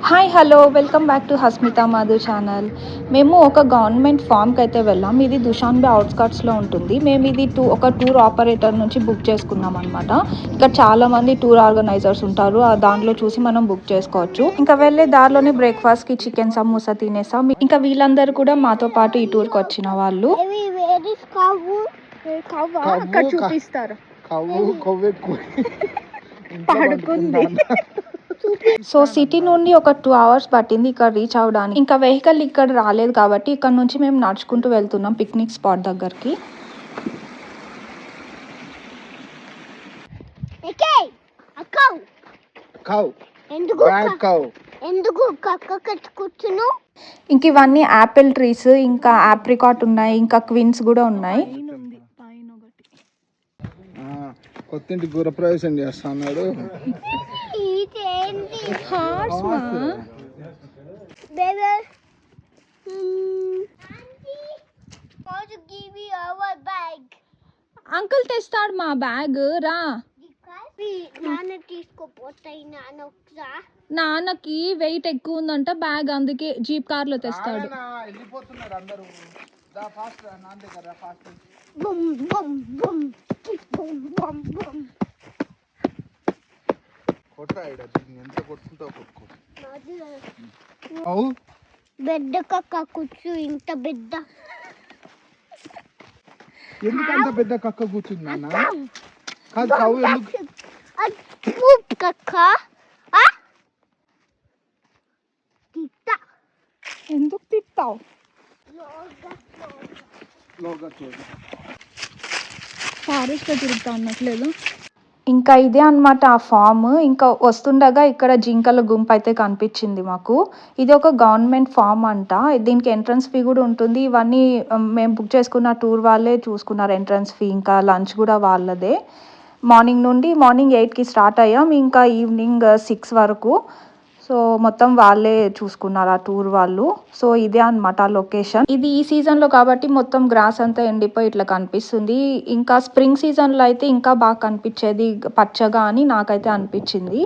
Hi hello welcome back to Hasmitha Madhu channel. మేము ఒక government ఫామ్కి అయితే వెళ్ళాం. ఇది దుషాన్బే అవుట్స్కట్స్లో ఉంటుంది. మేము ఇది ఒక టూర్ ఆపరేటర్ నుంచి బుక్ చేసుకున్నాం అనమాట. ఇక్కడ చాలామంది టూర్ ఆర్గనైజర్స్ ఉంటారు. దాంట్లో చూసి మనం బుక్ చేసుకోవచ్చు. ఇంకా వెళ్ళే దారిలోనే బ్రేక్ఫాస్ట్కి చికెన్ సమోసా తినేసాం. ఇంకా వీళ్ళందరూ కూడా మాతో పాటు ఈ టూర్కి వచ్చిన వాళ్ళు. అక్కడ చూపిస్తారు పడుకుంది. సో సిటీ నుండి ఒక 2 hours పట్టింది ఇక్కడ రీచ్ అవడానికి. ఇంకా వెహికల్ ఇక్కడ రాలేదు కాబట్టి ఇక్కడ నుంచి మేము నడుచుకుంటూ వెళ్తున్నాం పిక్నిక్ స్పాట్ దగ్గరికి. ఇంక ఇవన్నీ యాపిల్ ట్రీస్, ఇంకా ఆప్రికాట్ ఉన్నాయి, ఇంకా క్విన్స్ కూడా ఉన్నాయి. కొత్తింటి గృహప్రవేశం చేస్తున్నాడు. అంకుల్ తెస్తాడు మా బ్యాగ్ రా. నాన్నకి వెయిట్ ఎక్కువ ఉందంట బ్యాగ్, అందుకే జీప్ కార్ లో తెస్తాడు. బిడ్డ కక్క కూర్చు, ఇంత బిడ్డ ఎందుకంత పెద్ద కక్క కూర్చుంది కక్క. ఎందుకు తిట్టావు? ఫారెస్ట్ లో తిరుగుతా ఉన్నట్లేదు. ఇంకా ఇదే అనమాట ఆ ఫామ్. ఇంకా వస్తుండగా ఇక్కడ జింకల గుంపు అయితే కనిపించింది మాకు. ఇది ఒక గవర్నమెంట్ ఫామ్ అంట. దీనికి ఎంట్రన్స్ ఫీ కూడా ఉంటుంది. ఇవన్నీ మేము బుక్ చేసుకున్న టూర్ వాళ్ళే చూసుకున్నారు ఎంట్రన్స్ ఫీ, ఇంకా లంచ్ కూడా వాళ్ళదే. మార్నింగ్ 8కి స్టార్ట్ అయ్యాం, ఇంకా ఈవినింగ్ 6 వరకు. సో మొత్తం వాళ్ళే చూసుకున్నారు ఆ టూర్ వాళ్ళు. సో ఇదే అనమాట లొకేషన్. ఇది ఈ సీజన్లో కాబట్టి మొత్తం గ్రాస్ అంతా ఎండిపోయి ఇట్లా కనిపిస్తుంది. ఇంకా స్ప్రింగ్ సీజన్లో అయితే ఇంకా బాగా కనిపించేది పచ్చగా అని నాకైతే అనిపించింది.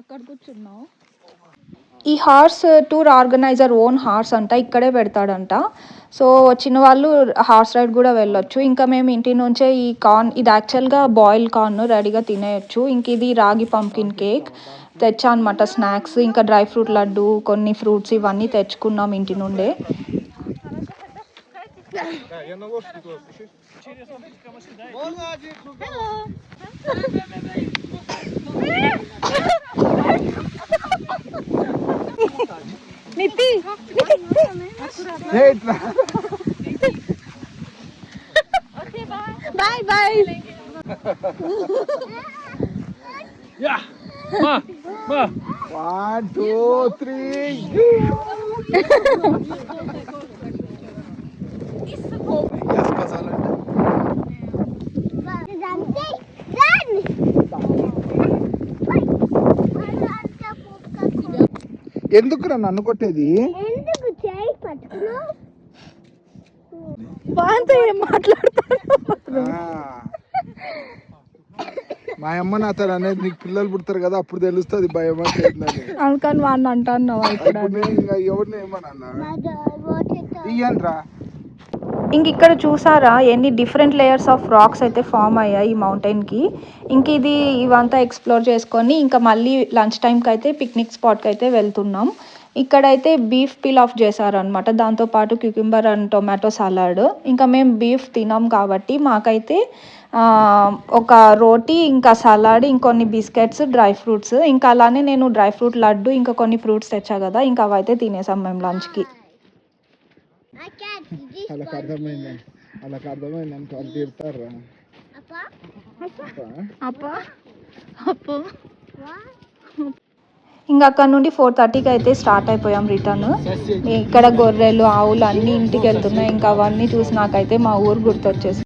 అక్కడ కూర్చున్నావు. ఈ horse tour organiser own horse అంట, ఇక్కడే పెడతాడంట. సో వచ్చిన వాళ్ళు హార్స్ రైడ్ కూడా వెళ్ళొచ్చు. ఇంకా మేము ఇంటి నుంచే ఈ కార్న్, ఇది యాక్చువల్గా బాయిల్ కార్న్ రెడీగా తినేయచ్చు. ఇంక ఇది రాగి పంకిన్ కేక్ తెచ్చా అనమాట, స్నాక్స్, ఇంకా డ్రై ఫ్రూట్ లడ్డు, కొన్ని ఫ్రూట్స్ ఇవన్నీ తెచ్చుకున్నాం ఇంటి నుండే. నితి bye bye. One, two, three. ఎందుకురా నన్ను కొట్టేది? మా అమ్మ నాతో అనేది, నీకు పిల్లలు పుడతారు కదా అప్పుడు తెలుస్తుంది భయం అనుకని వాడిని అంటున్నావు. ఎవరిని ఏమన్నా ఇయ్యండ్రా. ఇంక ఇక్కడ చూసారా ఎన్ని డిఫరెంట్ లేయర్స్ ఆఫ్ రాక్స్ అయితే ఫామ్ అయ్యాయి ఈ మౌంటైన్కి. ఇంక ఇవంతా ఎక్స్ప్లోర్ చేసుకొని ఇంకా మళ్ళీ లంచ్ టైంకి అయితే పిక్నిక్ స్పాట్కి అయితే వెళ్తున్నాం. ఇక్కడైతే బీఫ్ పీల్ ఆఫ్ చేశారనమాట, దాంతోపాటు క్యూకుంబర్ అండ్ టొమాటో సలాడ్. ఇంకా మేము బీఫ్ తినాం కాబట్టి మాకైతే ఒక రోటీ, ఇంకా సలాడ్, ఇంకొన్ని బిస్కెట్స్, డ్రై ఫ్రూట్స్, ఇంకా అలానే నేను డ్రై ఫ్రూట్ లడ్డు, ఇంకా కొన్ని ఫ్రూట్స్ తెచ్చా కదా, ఇంకా అవైతే తినేసాం మేము లంచ్కి. వాళ్ళకి అర్థమైంది అంటే వాళ్ళు తిడతారా? ఇంకా అక్కడ నుండి 4:30కి అయితే స్టార్ట్ అయిపోయాం రిటర్న్. ఇక్కడ గొర్రెలు, ఆవులు అన్నీ ఇంటికి వెళ్తున్నాయి. ఇంకా అవన్నీ చూసి నాకైతే మా ఊరు గుర్తొచ్చేసి